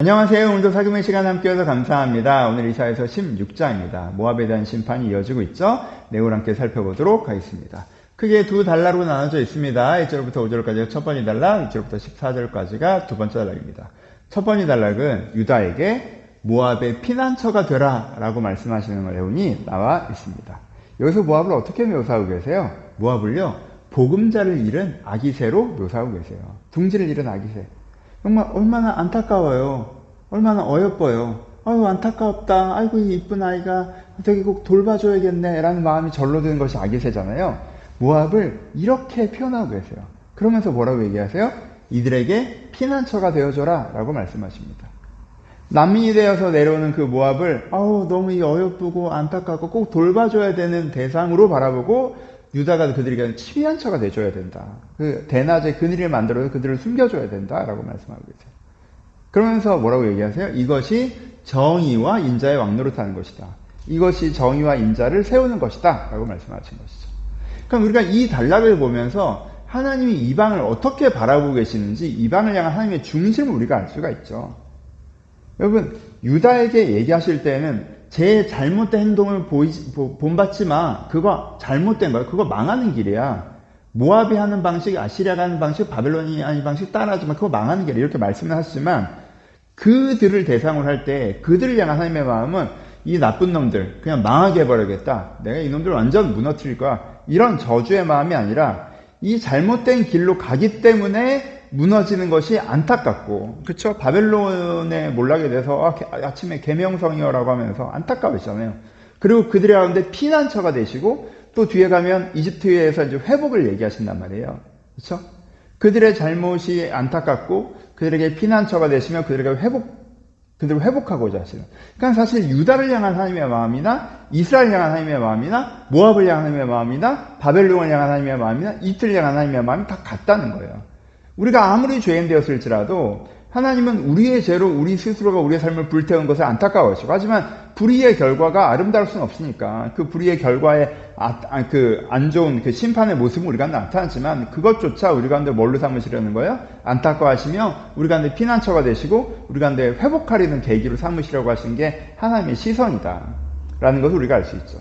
안녕하세요. 오늘도 사금의 시간 함께해서 감사합니다. 오늘 이사야서 16장입니다. 모압에 대한 심판이 이어지고 있죠. 내용을 함께 살펴보도록 하겠습니다. 크게 두 단락으로 나눠져 있습니다. 1절부터 5절까지가 첫 번째 단락, 2절부터 14절까지가 두 번째 단락입니다. 첫 번째 단락은 유다에게 모압의 피난처가 되라 라고 말씀하시는 내용이 나와 있습니다. 여기서 모압을 어떻게 묘사하고 계세요? 모압을요, 보금자를 잃은 아기새로 묘사하고 계세요. 둥지를 잃은 아기새. 정말 얼마나 안타까워요. 얼마나 어여뻐요. 아유, 안타깝다. 아이고, 이 이쁜 아이가 되게 꼭 돌봐줘야겠네. 라는 마음이 절로 드는 것이 아기새잖아요. 모압을 이렇게 표현하고 계세요. 그러면서 뭐라고 얘기하세요? 이들에게 피난처가 되어줘라. 라고 말씀하십니다. 난민이 되어서 내려오는 그 모압을, 너무 어여쁘고 안타깝고 꼭 돌봐줘야 되는 대상으로 바라보고 유다가 그들에게 피난처가 돼줘야 된다. 그 대낮에 그늘을 만들어서 그들을 숨겨줘야 된다라고 말씀하고 계세요. 그러면서 뭐라고 얘기하세요? 이것이 정의와 인자의 왕노릇하는 것이다. 이것이 정의와 인자를 세우는 것이다. 라고 말씀하신 것이죠. 그럼 우리가 이 단락을 보면서 하나님이 이방을 어떻게 바라보고 계시는지 이방을 향한 하나님의 중심을 우리가 알 수가 있죠. 여러분, 유다에게 얘기하실 때는 제 잘못된 행동을 본받지 마. 그거 잘못된 거야. 그거 망하는 길이야. 모압이 하는 방식, 아시리아가 하는 방식, 바벨론이 하는 방식 따라하지 마. 그거 망하는 길이야. 이렇게 말씀을 하시지만 그들을 대상으로 할 때 그들을 향한 하나님의 마음은 이 나쁜 놈들 그냥 망하게 해버리겠다. 내가 이 놈들 완전 무너뜨릴 거야. 이런 저주의 마음이 아니라 이 잘못된 길로 가기 때문에 무너지는 것이 안타깝고, 그쵸? 바벨론에 몰락이 돼서 아침에 계명성이여라고 하면서 안타까우시잖아요. 그리고 그들의 가운데 피난처가 되시고 또 뒤에 가면 이집트에서 이제 회복을 얘기하신단 말이에요. 그쵸? 그들의 잘못이 안타깝고 그들에게 피난처가 되시며 그들을 회복하고자 하시는. 그러니까 사실 유다를 향한 하나님의 마음이나 이스라엘 향한 하나님의 마음이나 모압을 향한 하나님의 마음이나 바벨론을 향한 하나님의 마음이나 이집트를 향한 하나님의 마음이 다 같다는 거예요. 우리가 아무리 죄인 되었을지라도 하나님은 우리의 죄로 우리 스스로가 우리의 삶을 불태운 것을 안타까워하시고, 하지만 불의의 결과가 아름다울 수는 없으니까 그 불의의 결과에 안 좋은 그 심판의 모습은 우리 가운데 나타나지만 그것조차 우리 가운데 뭘로 삼으시려는 거예요? 안타까워하시며 우리 가운데 피난처가 되시고 우리 가운데 회복하려는 계기로 삼으시려고 하신 게 하나님의 시선이다 라는 것을 우리가 알 수 있죠.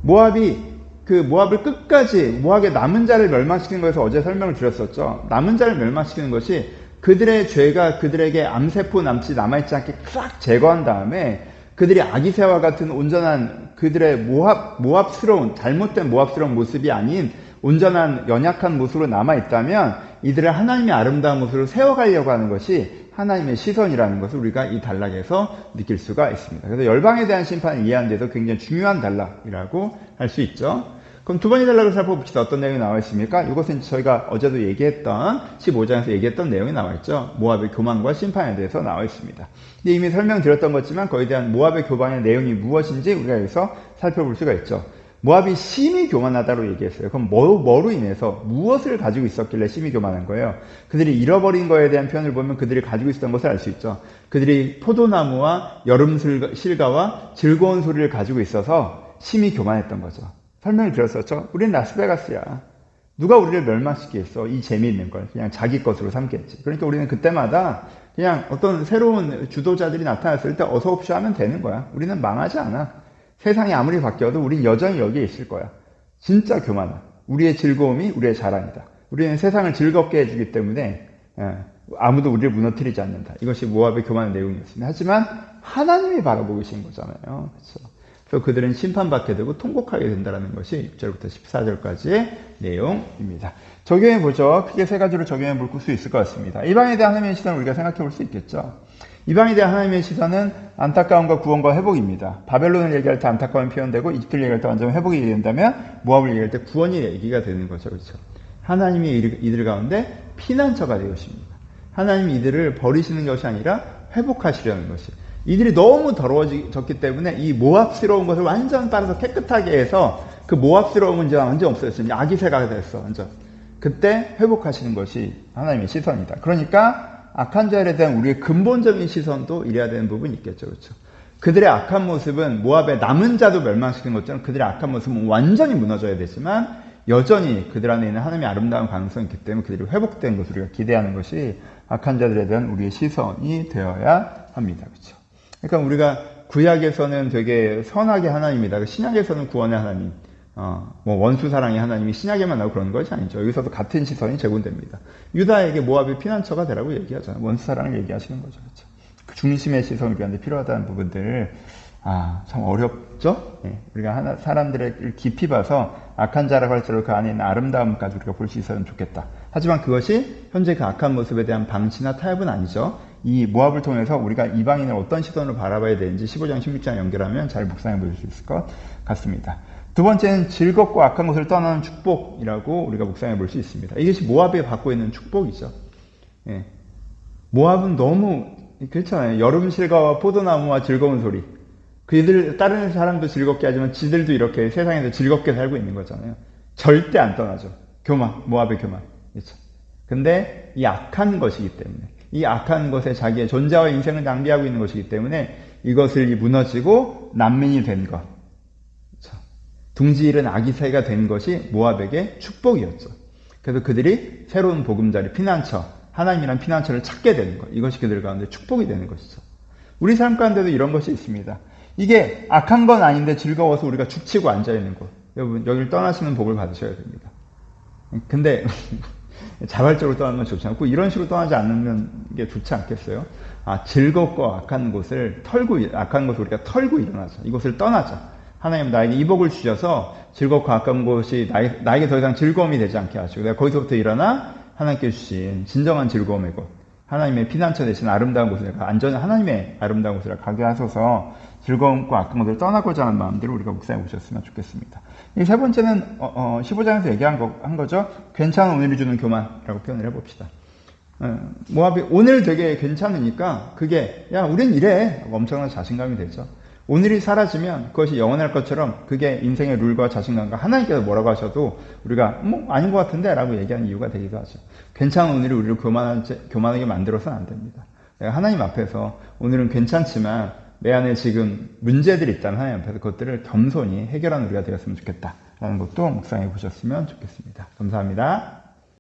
모압을 끝까지 모압의 남은 자를 멸망시키는 것에서 어제 설명을 드렸었죠. 남은 자를 멸망시키는 것이 그들의 죄가 그들에게 암세포 남아있지 않게 싹 제거한 다음에 그들이 아기새와 같은 온전한 그들의 잘못된 모압스러운 모습이 아닌 온전한 연약한 모습으로 남아있다면 이들을 하나님의 아름다운 모습으로 세워가려고 하는 것이 하나님의 시선이라는 것을 우리가 이 단락에서 느낄 수가 있습니다. 그래서 열방에 대한 심판을 이해하는 데도 굉장히 중요한 단락이라고 할 수 있죠. 그럼 두 번째 단락을 살펴봅시다. 어떤 내용이 나와 있습니까? 이것은 저희가 어제도 얘기했던 15장에서 얘기했던 내용이 나와 있죠. 모압의 교만과 심판에 대해서 나와 있습니다. 근데 이미 설명드렸던 것지만 거기에 대한 모압의 교만의 내용이 무엇인지 우리가 여기서 살펴볼 수가 있죠. 모압이 심히 교만하다고 얘기했어요. 그럼 뭐로 인해서 무엇을 가지고 있었길래 심히 교만한 거예요? 그들이 잃어버린 거에 대한 표현을 보면 그들이 가지고 있었던 것을 알 수 있죠. 그들이 포도나무와 여름 실과와 즐거운 소리를 가지고 있어서 심히 교만했던 거죠. 설명을 드렸었죠. 우리는 라스베가스야. 누가 우리를 멸망시키겠어? 이 재미있는 걸 그냥 자기 것으로 삼겠지. 그러니까 우리는 그때마다 그냥 어떤 새로운 주도자들이 나타났을 때 어서 옵쇼 하면 되는 거야. 우리는 망하지 않아. 세상이 아무리 바뀌어도 우린 여전히 여기에 있을 거야. 진짜 교만하. 우리의 즐거움이 우리의 자랑이다. 우리는 세상을 즐겁게 해주기 때문에 아무도 우리를 무너뜨리지 않는다. 이것이 모압의 교만의 내용이었습니다. 하지만 하나님이 바라보고 계신 거잖아요. 그렇죠? 그래서 그들은 심판받게 되고 통곡하게 된다는 것이 6절부터 14절까지의 내용입니다. 적용해 보죠. 크게 세 가지로 적용해 볼 수 있을 것 같습니다. 이방에 대한 하나님의 시선을 우리가 생각해 볼 수 있겠죠. 이방에 대한 하나님의 시선은 안타까움과 구원과 회복입니다. 바벨론을 얘기할 때 안타까움이 표현되고 이집트를 얘기할 때 완전 회복이 된다면 모압을 얘기할 때 구원이 얘기가 되는 거죠. 그렇죠? 하나님이 이들 가운데 피난처가 되십니다. 하나님이 이들을 버리시는 것이 아니라 회복하시려는 것이. 이들이 너무 더러워졌기 때문에 이 모압스러운 것을 완전 빨아서 깨끗하게 해서 그 모압스러움은 이제 완전 없어졌어요. 아기새가 됐어. 완전. 그때 회복하시는 것이 하나님의 시선이다. 그러니까 악한 자에 대한 우리의 근본적인 시선도 이래야 되는 부분이 있겠죠. 그렇죠? 그들의 악한 모습은 모압의 남은 자도 멸망시키는 것처럼 그들의 악한 모습은 완전히 무너져야 되지만 여전히 그들 안에 있는 하나님의 아름다운 가능성이 있기 때문에 그들이 회복된 것을 우리가 기대하는 것이 악한 자들에 대한 우리의 시선이 되어야 합니다. 그렇죠? 그러니까 우리가 구약에서는 되게 선하게 하나님이다. 신약에서는 구원의 하나님, 원수 사랑의 하나님이 신약에만 나오고 그런 것이 아니죠. 여기서도 같은 시선이 제공됩니다. 유다에게 모압의 피난처가 되라고 얘기하잖아요. 원수 사랑을 얘기하시는 거죠. 그렇죠? 그 중심의 시선이 우리한테 필요하다는 부분들을 참 어렵죠? 네. 우리가 사람들을 깊이 봐서 악한 자라고 할지라도 그 안에 있는 아름다움까지 우리가 볼 수 있으면 좋겠다. 하지만 그것이 현재 그 악한 모습에 대한 방치나 타협은 아니죠. 이 모압을 통해서 우리가 이방인을 어떤 시선으로 바라봐야 되는지 15장, 16장 연결하면 잘 묵상해 볼 수 있을 것 같습니다. 두 번째는 즐겁고 악한 것을 떠나는 축복이라고 우리가 묵상해 볼 수 있습니다. 이것이 모압이 받고 있는 축복이죠. 예. 모압은 너무 그렇잖아요. 여름 실과와 포도나무와 즐거운 소리. 그들 다른 사람도 즐겁게 하지만 지들도 이렇게 세상에서 즐겁게 살고 있는 거잖아요. 절대 안 떠나죠. 교만, 모압의 교만. 그렇죠. 근데 이 악한 것이기 때문에, 이 악한 것에 자기의 존재와 인생을 낭비하고 있는 것이기 때문에 이것을 무너지고 난민이 된 것, 그렇죠. 둥지 잃은 아기 새가 된 것이 모압에게 축복이었죠. 그래서 그들이 새로운 보금자리, 피난처, 하나님이란 피난처를 찾게 되는 것, 이것이 그들 가운데 축복이 되는 것이죠. 우리 삶 가운데도 이런 것이 있습니다. 이게 악한 건 아닌데 즐거워서 우리가 죽치고 앉아있는 곳. 여러분, 여기를 떠나시는 복을 받으셔야 됩니다. 근데 자발적으로 떠나는 건 좋지 않고 이런 식으로 떠나지 않는 게 좋지 않겠어요? 즐겁고 악한 것을 악한 것을 우리가 털고 일어나자. 이것을 떠나자. 하나님 나에게 이 복을 주셔서 즐겁고 악한 것이 나에게 더 이상 즐거움이 되지 않게 하시고 내가 거기서부터 일어나 하나님께 주신 진정한 즐거움의 곳, 하나님의 피난처 되신 아름다운 곳을 하나님의 아름다운 곳을 가게 하소서. 즐거움과 악한 것을 떠나고자 하는 마음들을 우리가 묵상해 보셨으면 좋겠습니다. 이 세 번째는 15장에서 얘기한 거죠. 괜찮은 오늘이 주는 교만이라고 표현을 해봅시다. 모압이 오늘 되게 괜찮으니까 그게 우린 이래 엄청난 자신감이 되죠. 오늘이 사라지면 그것이 영원할 것처럼 그게 인생의 룰과 자신감과 하나님께서 뭐라고 하셔도 우리가 아닌 것 같은데 라고 얘기하는 이유가 되기도 하죠. 괜찮은 오늘이 우리를 교만하게 만들어서는 안 됩니다. 하나님 앞에서 오늘은 괜찮지만 내 안에 지금 문제들이 있다는 하나님 앞에서 그것들을 겸손히 해결하는 우리가 되었으면 좋겠다라는 것도 묵상해 보셨으면 좋겠습니다. 감사합니다.